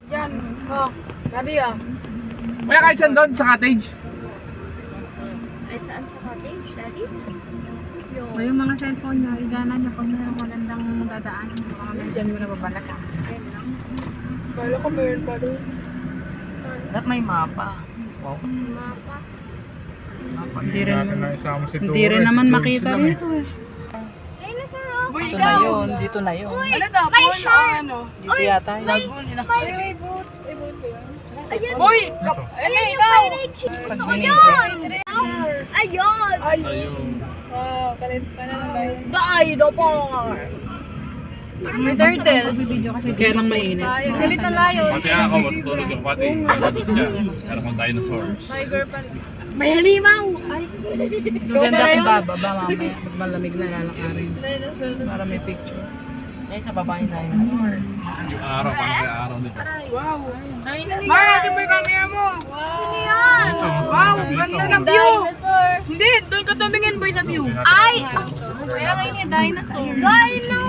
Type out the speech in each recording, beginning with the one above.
Diyan. Oh, Daddy ah. Wala kahit saan doon sa cottage. Kahit saan sa cottage, Daddy? O yung mga cellphone nyo, igana nyo pag may magandang dadaan. Baka mamaya dyan mo nababalak ah. Yan lang. Kala ko meron pa doon. Dapat may mapa. Wow. Mapa. Hindi rin, Si hindi rin naman makita rito eh. Ay, nasa rock. Boy, Dito na yun, dito na yun. Ano daw? may Phone o shirt. ano? Dito yata yun. May boot. May boot ba yun? Ayun. Boy! Ito. Ano Yung ikaw? pirate ship. Gusto ko Pag yun. Ayun. Ayun. Oh, kalit pa na lang ba yun? Dinosaur. May turtles. Kaya lang mainit. Galit na layon. Pati ako, matutulog yung pati. Sagot niya. Meron kong dinosaurs. Tiger pala. May halimaw! Ay! So ganda kung bababa mamaya. Pag malamig na lalakarin. Dinosaur. Para may picture. Ay, sa baba yung dinosaur. Yung araw, paano kaya araw nito? Wow! Ay, Ma, ito ba yung camera mo? Sino yan? Wow! Ganda ng view! Dinosaur. Hindi! Doon ka tumingin boy sa view. Ay! Kaya nga yun yung dinosaur. Dino!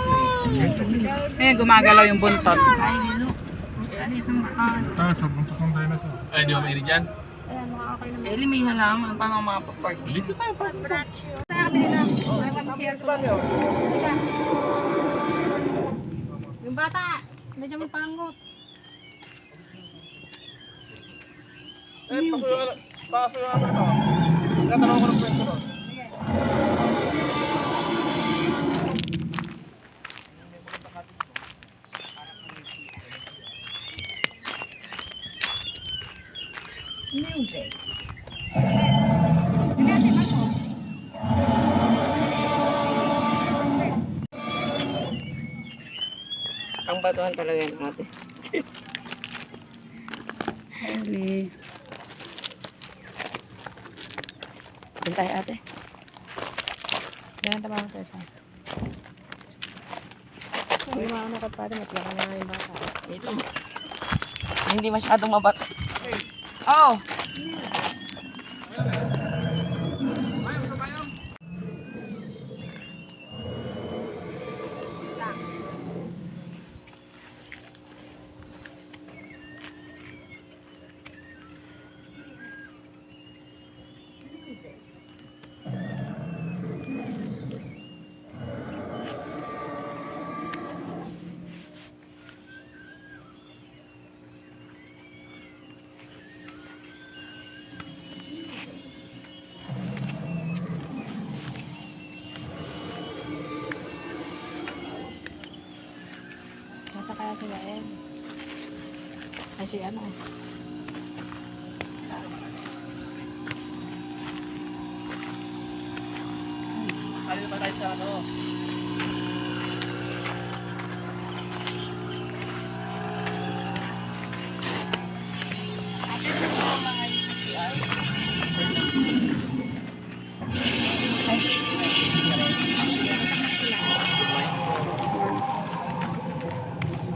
Eh, gumagalaw yung buntot. Ay, hello. Sobrang tutong dinosaur. Ay, hindi mo mainit yan? Ayan, makakakain naman. Eh, limihan lang. Paano makapaparty? Dito tayo. Saan ka binila? Ay, pang-share ko. Yung bata, nandiyan mo pangot. Paso yung ano ito. Natanong ko ng kwento nun. Ang batuhan talaga yun ate. Sorry. Doon tayo ate. Ganyan tayo tayo sa. May mga ano ka pa rin, matlaka na nga yung bata. Dito. Hindi masyadong mabat. Oh! Nasa kaya sila eh. Ay, si ano. Ano ba tayo sa ano?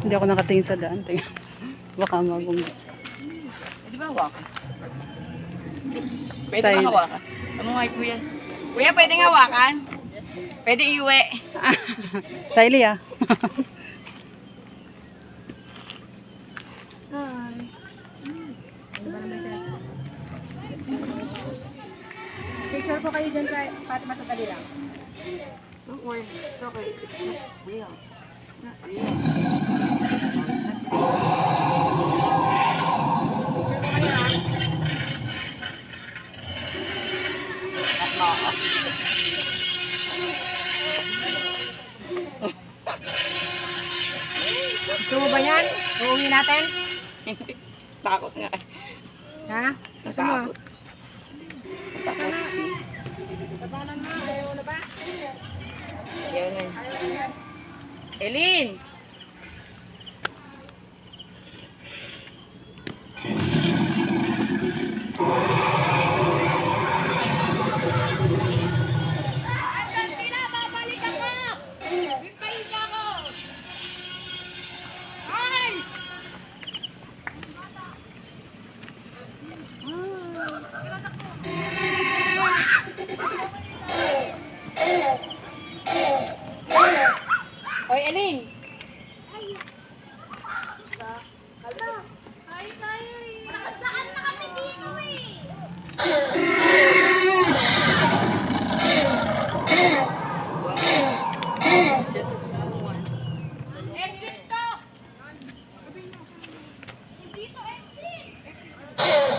Hindi ako nakatingin sa daan. Tingnan. Baka magong. Di ba hawakan? Pwede Side. ba hawakan? Ano nga kuya? Kuya, pwedeng hawakan? Pwede iuwi. Siley ah. Picture ko kayo dyan sa Fatima sa tabi lang. Okay. Okay. Gusto mo ba yan? Uuwi natin? Takot nga. Ha? Gusto mo? Takot. Takot. Tabanan mo. Ayaw na ba? Yan na. Elin! Hoy, Elin! Nakasaan na kami dito eh. Exit to! Dito exit!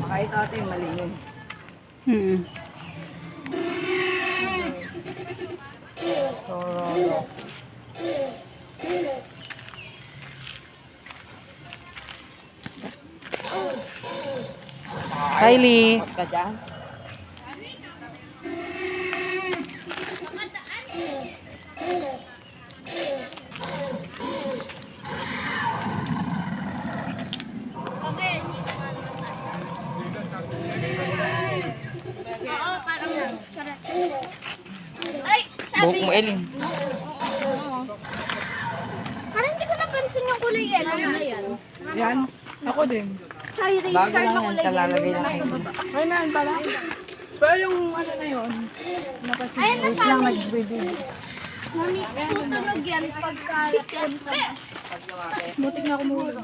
Kahit ate, mali yun. Kylie. Ka dyan? Oo, parang nasuskara. Ay, sabi. Buhok mo, Elin. Parang hindi ko napansin yung kulay yellow na yan. Yan. Ako din. Sorry, race Bago car lang na yan, kulay kalalagay yellow na lang nasa yun. baba. Ay, meron pala. Pero yung ano na yun. Ayun na sa amin. Nag-breeding. Mami, tutunog yan pagka punta. Butik na kumulo.